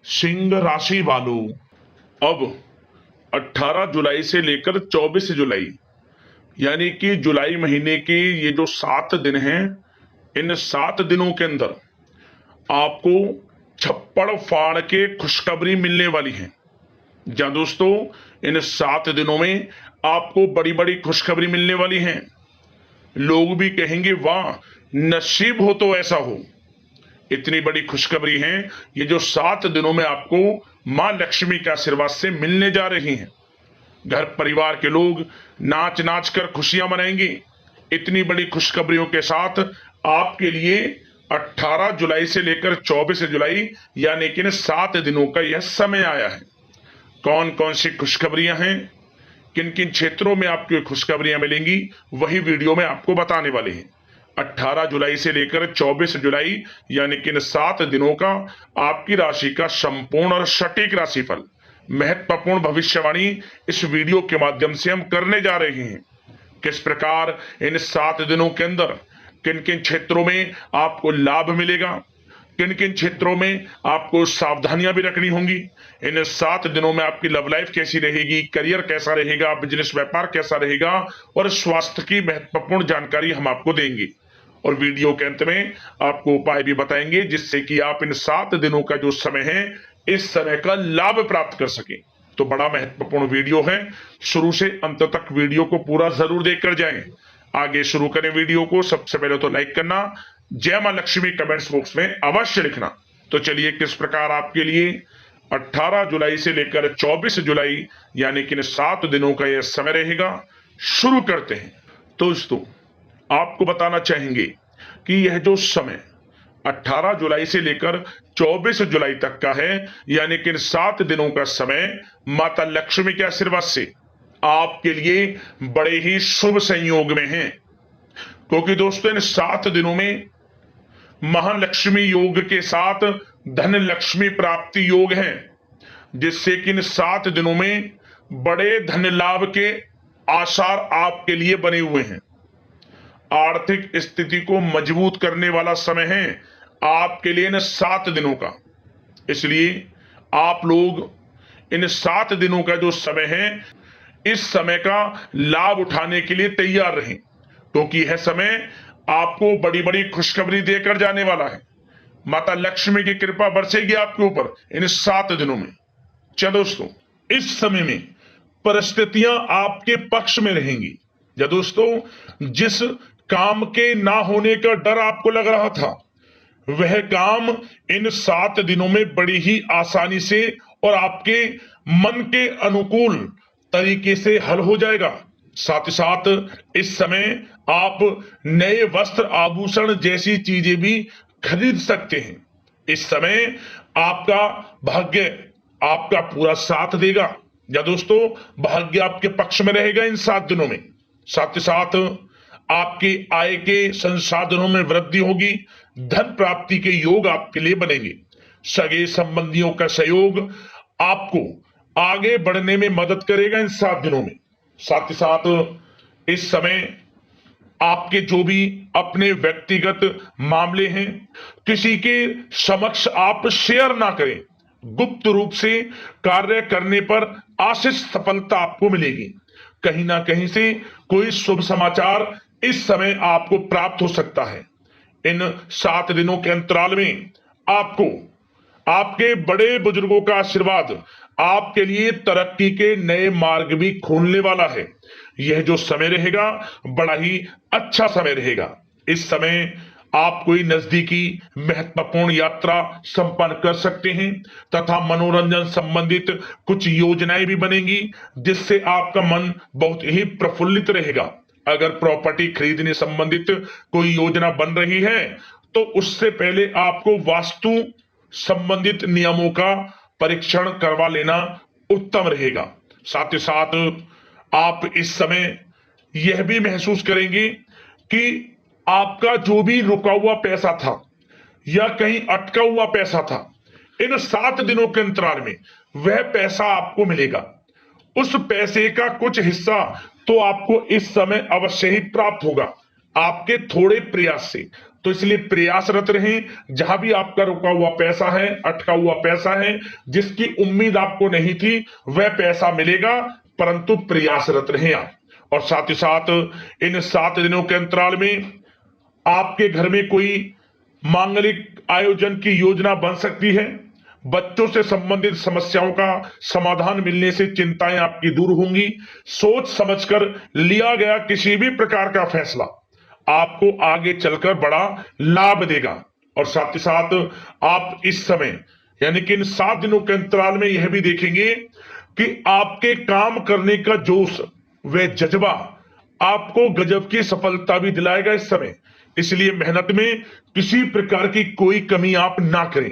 सिंह राशि वालों, अब 18 जुलाई से लेकर 24 जुलाई यानी कि जुलाई महीने के ये जो 7 दिन हैं, इन 7 दिनों के अंदर आपको छप्पड़ फाड़ के खुशखबरी मिलने वाली है। जहां दोस्तों, इन 7 दिनों में आपको बड़ी बड़ी खुशखबरी मिलने वाली है। लोग भी कहेंगे वाह, नसीब हो तो ऐसा हो। इतनी बड़ी खुशखबरी है ये जो 7 दिनों में आपको मां लक्ष्मी के आशीर्वाद से मिलने जा रही हैं। घर परिवार के लोग नाच नाच कर खुशियां मनाएंगे। इतनी बड़ी खुशखबरियों के साथ आपके लिए 18 जुलाई से लेकर 24 जुलाई यानी कि 7 दिनों का यह समय आया है। कौन कौन सी खुशखबरियां हैं, किन किन क्षेत्रों में आपको खुशखबरियां मिलेंगी, वही वीडियो में आपको बताने वाले हैं। 18 जुलाई से लेकर 24 जुलाई यानी कि 7 दिनों का आपकी राशि का संपूर्ण और सटीक राशिफल, महत्वपूर्ण भविष्यवाणी इस वीडियो के माध्यम से हम करने जा रहे हैं। किस प्रकार इन 7 दिनों के अंदर किन किन क्षेत्रों में आपको लाभ मिलेगा, किन किन क्षेत्रों में आपको सावधानियां भी रखनी होंगी। इन 7 दिनों में आपकी लव लाइफ कैसी रहेगी, करियर कैसा रहेगा, बिजनेस व्यापार कैसा रहेगा और स्वास्थ्य की महत्वपूर्ण जानकारी हम आपको देंगे। और वीडियो के अंत में आपको उपाय भी बताएंगे जिससे कि आप इन 7 दिनों का जो समय है, इस समय का लाभ प्राप्त कर सके। तो बड़ा महत्वपूर्ण वीडियो है, शुरू से अंत तक वीडियो को पूरा जरूर देखकर जाएं। आगे शुरू करें वीडियो को। सबसे पहले तो लाइक करना, जय मां लक्ष्मी कमेंट्स बॉक्स में अवश्य लिखना। तो चलिए, किस प्रकार आपके लिए 18 जुलाई से लेकर 24 जुलाई यानी कि 7 दिनों का यह समय रहेगा, शुरू करते हैं। दोस्तों, आपको बताना चाहेंगे कि यह जो समय 18 जुलाई से लेकर 24 जुलाई तक का है, यानी कि इन 7 दिनों का समय माता लक्ष्मी के आशीर्वाद से आपके लिए बड़े ही शुभ संयोग में है। क्योंकि दोस्तों, इन 7 दिनों में महालक्ष्मी योग के साथ धन लक्ष्मी प्राप्ति योग है, जिससे कि इन 7 दिनों में बड़े धन लाभ के आसार आपके लिए बने हुए हैं। आर्थिक स्थिति को मजबूत करने वाला समय है आपके लिए इन 7 दिनों का। इसलिए आप लोग इन 7 दिनों का जो समय है, इस समय का लाभ उठाने के लिए तैयार रहें, क्योंकि यह समय आपको बड़ी बड़ी खुशखबरी देकर जाने वाला है। माता लक्ष्मी की कृपा बरसेगी आपके ऊपर इन 7 दिनों में। चलो दोस्तों, इस समय में परिस्थितियां आपके पक्ष में रहेंगी। या दोस्तों, जिस काम के ना होने का डर आपको लग रहा था, वह काम इन 7 दिनों में बड़ी ही आसानी से और आपके मन के अनुकूल तरीके से हल हो जाएगा। साथ ही साथ इस समय आप नए वस्त्र आभूषण जैसी चीजें भी खरीद सकते हैं। इस समय आपका भाग्य आपका पूरा साथ देगा। या दोस्तों, भाग्य आपके पक्ष में रहेगा इन 7 दिनों में। साथ ही साथ आपकी आय के संसाधनों में वृद्धि होगी, धन प्राप्ति के योग आपके लिए बनेंगे। सगे संबंधियों का सहयोग आपको आगे बढ़ने में मदद करेगा इन 7 दिनों में। साथ ही साथ इस समय आपके जो भी अपने व्यक्तिगत मामले हैं, किसी के समक्ष आप शेयर ना करें। गुप्त रूप से कार्य करने पर आशीष सफलता आपको मिलेगी। कहीं ना कहीं से कोई शुभ समाचार इस समय आपको प्राप्त हो सकता है। इन 7 दिनों के अंतराल में आपको आपके बड़े बुजुर्गों का आशीर्वाद आपके लिए तरक्की के नए मार्ग भी खोलने वाला है। यह जो समय रहेगा, बड़ा ही अच्छा समय रहेगा। इस समय आप कोई नजदीकी महत्वपूर्ण यात्रा संपन्न कर सकते हैं तथा मनोरंजन संबंधित कुछ योजनाएं भी बनेंगी, जिससे आपका मन बहुत ही प्रफुल्लित रहेगा। अगर प्रॉपर्टी खरीदने संबंधित कोई योजना बन रही है, तो उससे पहले आपको वास्तु संबंधित नियमों का परीक्षण करवा लेना उत्तम रहेगा। साथ ही साथ आप इस समय यह भी महसूस करेंगे कि आपका जो भी रुका हुआ पैसा था या कहीं अटका हुआ पैसा था, इन 7 दिनों के अंतराल में वह पैसा आपको मिलेगा। उस पैसे का कुछ हिस्सा तो आपको इस समय अवश्य ही प्राप्त होगा, आपके थोड़े प्रयास से। तो इसलिए प्रयासरत रहें। जहां भी आपका रुका हुआ पैसा है, अटका हुआ पैसा है, जिसकी उम्मीद आपको नहीं थी, वह पैसा मिलेगा, परंतु प्रयासरत रहें आप। और साथ ही साथ इन 7 दिनों के अंतराल में आपके घर में कोई मांगलिक आयोजन की योजना बन सकती है। बच्चों से संबंधित समस्याओं का समाधान मिलने से चिंताएं आपकी दूर होंगी। सोच समझकर लिया गया किसी भी प्रकार का फैसला आपको आगे चलकर बड़ा लाभ देगा। और साथ ही साथ आप इस समय यानी कि इन 7 दिनों के अंतराल में यह भी देखेंगे कि आपके काम करने का जोश व जज्बा आपको गजब की सफलता भी दिलाएगा इस समय। इसलिए मेहनत में किसी प्रकार की कोई कमी आप ना करें।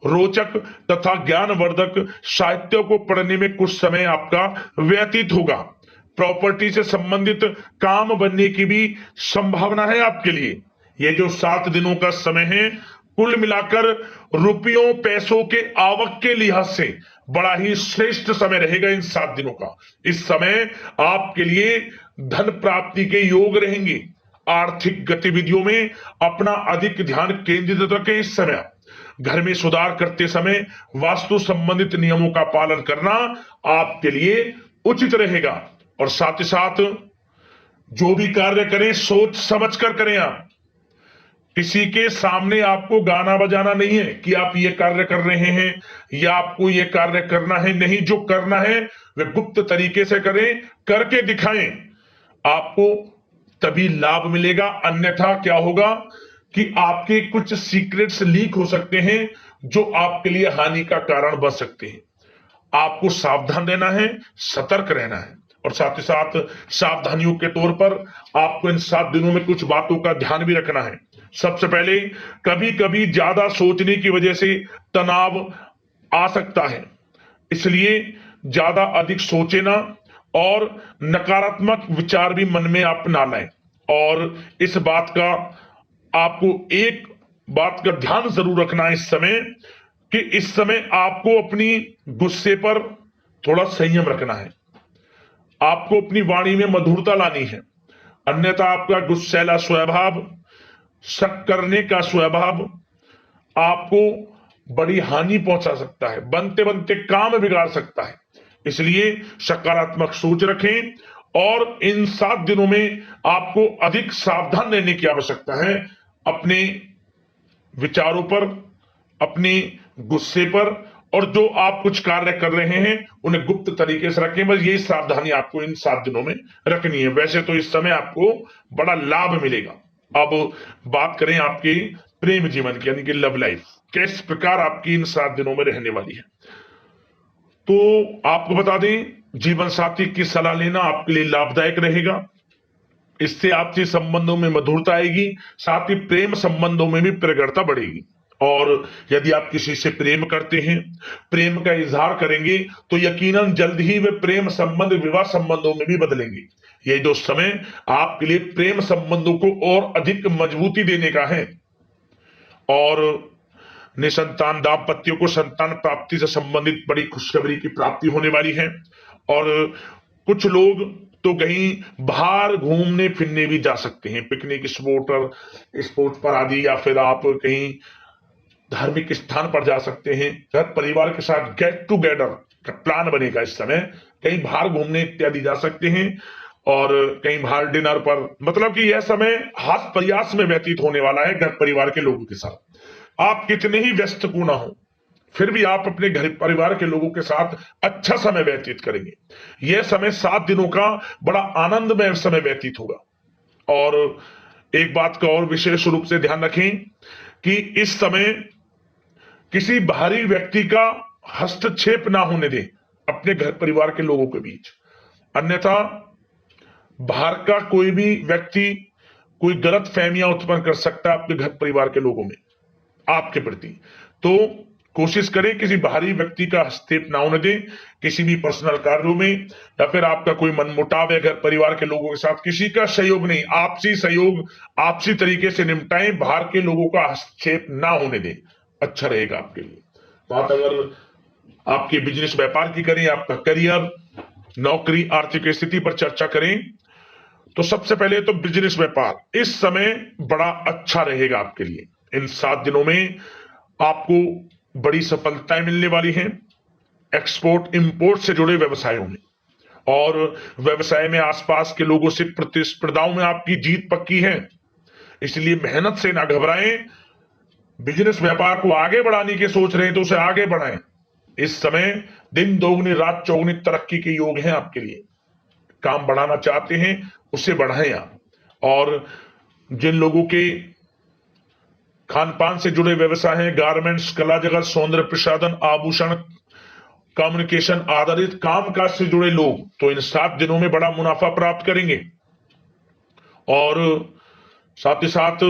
रोचक तथा ज्ञानवर्धक साहित्य को पढ़ने में कुछ समय आपका व्यतीत होगा। प्रॉपर्टी से संबंधित काम बनने की भी संभावना है आपके लिए। ये जो 7 दिनों का समय है, कुल मिलाकर रुपयों पैसों के आवक के लिहाज से बड़ा ही श्रेष्ठ समय रहेगा इन 7 दिनों का। इस समय आपके लिए धन प्राप्ति के योग रहेंगे। आर्थिक गतिविधियों में अपना अधिक ध्यान केंद्रित रखें। इस समय घर में सुधार करते समय वास्तु संबंधित नियमों का पालन करना आपके लिए उचित रहेगा। और साथ ही साथ जो भी कार्य करें सोच समझ कर करें। आप किसी के सामने आपको गाना बजाना नहीं है कि आप ये कार्य कर रहे हैं या आपको ये कार्य करना है। नहीं, जो करना है वह गुप्त तरीके से करें, करके दिखाएं। आपको तभी लाभ मिलेगा। अन्यथा क्या होगा कि आपके कुछ सीक्रेट्स लीक हो सकते हैं जो आपके लिए हानि का कारण बन सकते हैं। आपको सावधान रहना है, सतर्क रहना है। और साथ ही साथ सावधानियों के तौर पर आपको इन 7 दिनों में कुछ बातों का ध्यान भी रखना है। सबसे पहले, कभी कभी ज्यादा सोचने की वजह से तनाव आ सकता है, इसलिए ज्यादा अधिक सोचे ना और नकारात्मक विचार भी मन में आप ना लाएं। और इस बात का आपको एक बात का ध्यान जरूर रखना है इस समय कि इस समय आपको अपनी गुस्से पर थोड़ा संयम रखना है। आपको अपनी वाणी में मधुरता लानी है, अन्यथा आपका गुस्सैला स्वभाव, शक करने का स्वभाव आपको बड़ी हानि पहुंचा सकता है, बनते बनते काम बिगाड़ सकता है। इसलिए सकारात्मक सोच रखें और इन 7 दिनों में आपको अधिक सावधान रहने की आवश्यकता है। अपने विचारों पर, अपने गुस्से पर, और जो आप कुछ कार्य कर रहे हैं उन्हें गुप्त तरीके से रखें। बस यही सावधानी आपको इन 7 दिनों में रखनी है। वैसे तो इस समय आपको बड़ा लाभ मिलेगा। अब बात करें आपके प्रेम जीवन की, यानी कि लव लाइफ किस प्रकार आपकी इन 7 दिनों में रहने वाली है। तो आपको बता दें, जीवन साथी की सलाह लेना आपके लिए लाभदायक रहेगा। इससे आपसी संबंधों में मधुरता आएगी, साथ ही प्रेम संबंधों में भी प्रगाढ़ता बढ़ेगी। और यदि आप किसी से प्रेम करते हैं, प्रेम का इजहार करेंगे, तो यकीनन जल्द ही वे प्रेम संबंध विवाह संबंधों में भी बदलेंगे। ये जो समय आपके लिए प्रेम संबंधों को और अधिक मजबूती देने का है। और निसंतान दाम्पत्यों को संतान प्राप्ति से संबंधित बड़ी खुशखबरी की प्राप्ति होने वाली है। और कुछ लोग तो कहीं बाहर घूमने फिरने भी जा सकते हैं, पिकनिक स्पॉट पर आदि, या फिर आप कहीं धार्मिक स्थान पर जा सकते हैं। घर परिवार के साथ गेट टुगेदर का प्लान बनेगा इस समय। कहीं बाहर घूमने इत्यादि जा सकते हैं और कहीं बाहर डिनर पर, मतलब कि यह समय हास प्रयास में व्यतीत होने वाला है घर परिवार के लोगों के साथ। आप कितने ही व्यस्त क्यों ना हो, फिर भी आप अपने घर परिवार के लोगों के साथ अच्छा समय व्यतीत करेंगे। यह समय 7 दिनों का बड़ा आनंदमय समय व्यतीत होगा। और एक बात का और विशेष रूप से ध्यान रखें कि इस समय किसी बाहरी व्यक्ति का हस्तक्षेप ना होने दें अपने घर परिवार के लोगों के बीच। अन्यथा बाहर का कोई भी व्यक्ति कोई गलत फहमियां उत्पन्न कर सकता है आपके घर परिवार के लोगों में आपके प्रति। तो कोशिश करें किसी बाहरी व्यक्ति का हस्तक्षेप ना होने दें किसी भी पर्सनल कार्यों में, या फिर आपका कोई मनमुटाव है घर परिवार के लोगों के साथ, किसी का सहयोग नहीं, आपसी सहयोग आपसी तरीके से निपटाएं, बाहर के लोगों का हस्तक्षेप ना होने दें, अच्छा रहेगा आपके लिए। बात अगर आपके बिजनेस व्यापार की करें, आपका करियर, नौकरी, आर्थिक स्थिति पर चर्चा करें, तो सबसे पहले तो बिजनेस व्यापार इस समय बड़ा अच्छा रहेगा आपके लिए। इन 7 दिनों में आपको बड़ी सफलताएं मिलने वाली हैं एक्सपोर्ट इंपोर्ट से जुड़े व्यवसायों में, और व्यवसाय में आसपास के लोगों से प्रतिस्पर्धाओं में आपकी जीत पक्की है, इसलिए मेहनत से ना घबराएं। बिजनेस व्यापार को आगे बढ़ाने की सोच रहे हैं तो उसे आगे बढ़ाएं। इस समय दिन दोगुनी रात चौगुनी तरक्की के योग हैं आपके लिए। काम बढ़ाना चाहते हैं उसे बढ़ाएं आप। और जिन लोगों के खान पान से जुड़े व्यवसाय हैं, गारमेंट्स, कला जगत, सौंदर्य प्रसाधन, आभूषण, कम्युनिकेशन आधारित कामकाज से जुड़े लोग तो इन 7 दिनों में बड़ा मुनाफा प्राप्त करेंगे। और साथ ही साथ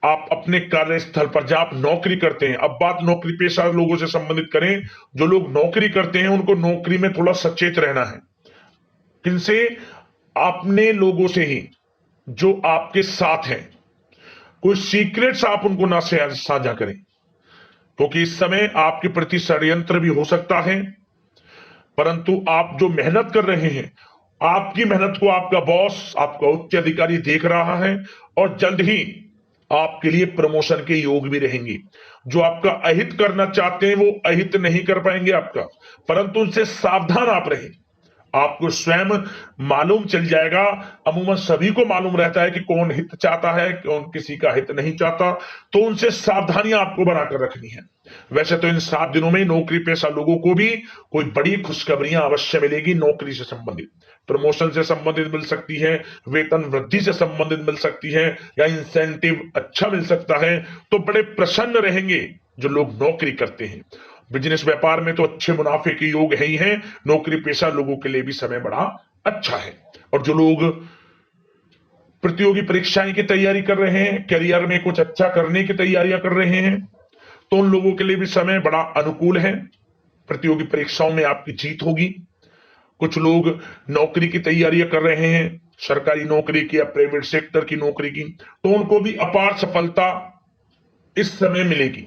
आप अपने कार्यस्थल पर जहां आप नौकरी करते हैं, अब बात नौकरी पेशा लोगों से संबंधित करें, जो लोग नौकरी करते हैं उनको नौकरी में थोड़ा सचेत रहना है। किनसे? अपने लोगों से ही जो आपके साथ हैं। कोई सीक्रेट्स आप उनको ना साझा करें, क्योंकि इस समय आपके प्रति षड्यंत्र भी हो सकता है। परंतु आप जो मेहनत कर रहे हैं, आपकी मेहनत को आपका बॉस, आपका उच्च अधिकारी देख रहा है, और जल्द ही आपके लिए प्रमोशन के योग भी रहेंगे। जो आपका अहित करना चाहते हैं वो अहित नहीं कर पाएंगे आपका, परंतु उनसे सावधान आप रहें। आपको स्वयं मालूम चल जाएगा। अमूमन सभी को मालूम रहता है कि कौन हित चाहता है, कौन किसी का हित नहीं चाहता, तो उनसे सावधानियां आपको बनाकर रखनी है। वैसे तो इन 7 दिनों में नौकरी पेशा लोगों को भी कोई बड़ी खुशखबरियां अवश्य मिलेगी। नौकरी से संबंधित, प्रमोशन से संबंधित मिल सकती है, वेतन वृद्धि से संबंधित मिल सकती है, या इंसेंटिव अच्छा मिल सकता है। तो बड़े प्रसन्न रहेंगे जो लोग नौकरी करते हैं। बिजनेस व्यापार में तो अच्छे मुनाफे के योग है ही हैं। नौकरी पेशा लोगों के लिए भी समय बड़ा अच्छा है। और जो लोग प्रतियोगी परीक्षाएं की तैयारी कर रहे हैं, करियर में कुछ अच्छा करने की तैयारियां कर रहे हैं, तो उन लोगों के लिए भी समय बड़ा अनुकूल है। प्रतियोगी परीक्षाओं में आपकी जीत होगी। कुछ लोग नौकरी की तैयारियां कर रहे हैं, सरकारी नौकरी की या प्राइवेट सेक्टर की नौकरी की, तो उनको भी अपार सफलता इस समय मिलेगी।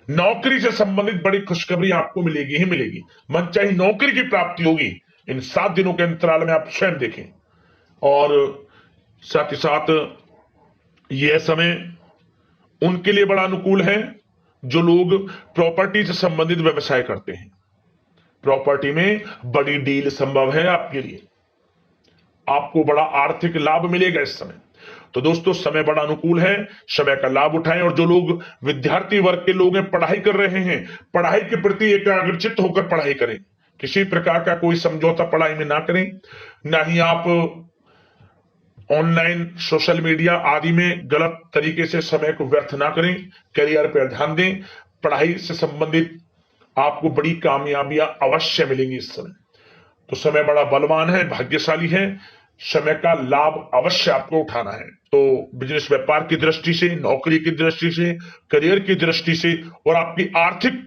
नौकरी से संबंधित बड़ी खुशखबरी आपको मिलेगी ही मिलेगी। मनचाही नौकरी की प्राप्ति होगी इन 7 दिनों के अंतराल में, आप स्वयं देखें। और साथ ही साथ यह समय उनके लिए बड़ा अनुकूल है जो लोग प्रॉपर्टी से संबंधित व्यवसाय करते हैं। प्रॉपर्टी में बड़ी डील संभव है आपके लिए, आपको बड़ा आर्थिक लाभ मिलेगा इस समय। तो दोस्तों, समय बड़ा अनुकूल है, समय का लाभ उठाएं। और जो लोग विद्यार्थी वर्ग के लोग हैं, पढ़ाई कर रहे हैं, पढ़ाई के प्रति एकाग्रचित्त होकर पढ़ाई करें। किसी प्रकार का कोई समझौता पढ़ाई में ना करें, ना ही आप ऑनलाइन सोशल मीडिया आदि में गलत तरीके से समय को व्यर्थ ना करें। करियर पर ध्यान दें। पढ़ाई से संबंधित आपको बड़ी कामयाबियां अवश्य मिलेंगी इस समय। तो समय बड़ा बलवान है, भाग्यशाली है। समय का लाभ अवश्य आपको उठाना है। तो बिजनेस व्यापार की दृष्टि से, नौकरी की दृष्टि से, करियर की दृष्टि से और आपकी आर्थिक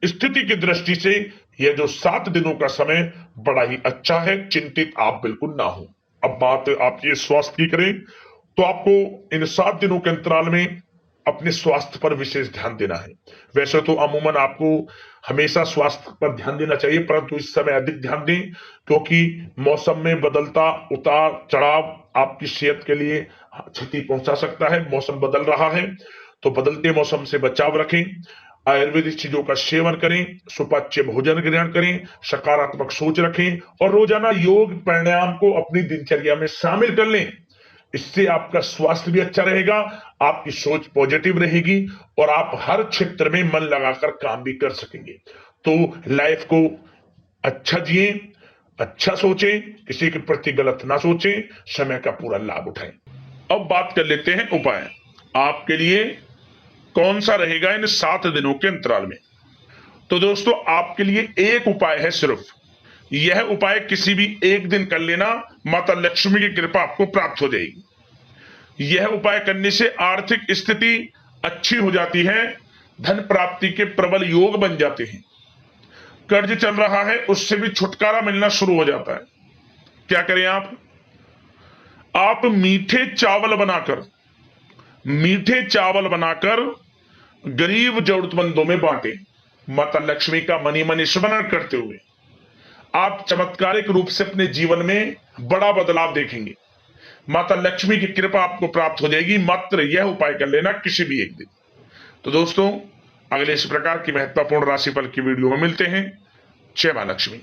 स्थिति की दृष्टि से यह जो 7 दिनों का समय बड़ा ही अच्छा है। चिंतित आप बिल्कुल ना हो। अब बात आपके स्वास्थ्य की करें तो आपको इन 7 दिनों के अंतराल में अपने स्वास्थ्य पर विशेष ध्यान देना है। वैसे तो अमूमन आपको हमेशा स्वास्थ्य पर ध्यान देना चाहिए, परंतु इस समय अधिक ध्यान दें, क्योंकि मौसम में बदलता उतार चढ़ाव आपकी सेहत के लिए क्षति पहुंचा सकता है। मौसम बदल रहा है, तो बदलते मौसम से बचाव रखें। आयुर्वेदिक चीजों का सेवन करें, सुपाच्य भोजन ग्रहण करें, सकारात्मक सोच रखें और रोजाना योग प्राणायाम को अपनी दिनचर्या में शामिल कर लें। इससे आपका स्वास्थ्य भी अच्छा रहेगा, आपकी सोच पॉजिटिव रहेगी और आप हर क्षेत्र में मन लगाकर काम भी कर सकेंगे। तो लाइफ को अच्छा जिए, अच्छा सोचें, किसी के प्रति गलत ना सोचें, समय का पूरा लाभ उठाएं। अब बात कर लेते हैं उपाय आपके लिए कौन सा रहेगा इन 7 दिनों के अंतराल में। तो दोस्तों, आपके लिए एक उपाय है सिर्फ। यह उपाय किसी भी एक दिन कर लेना, माता लक्ष्मी की कृपा आपको प्राप्त हो जाएगी। यह उपाय करने से आर्थिक स्थिति अच्छी हो जाती है, धन प्राप्ति के प्रबल योग बन जाते हैं। कर्ज चल रहा है उससे भी छुटकारा मिलना शुरू हो जाता है। क्या करें आप मीठे चावल बनाकर गरीब जरूरतमंदों में बांटें। माता लक्ष्मी का मनी मनी स्मरण करते हुए आप चमत्कारिक रूप से अपने जीवन में बड़ा बदलाव देखेंगे। माता लक्ष्मी की कृपा आपको प्राप्त हो जाएगी। मात्र यह उपाय कर लेना किसी भी एक दिन। तो दोस्तों, अगले इस प्रकार की महत्वपूर्ण राशिफल की वीडियो में मिलते हैं। जय मां लक्ष्मी।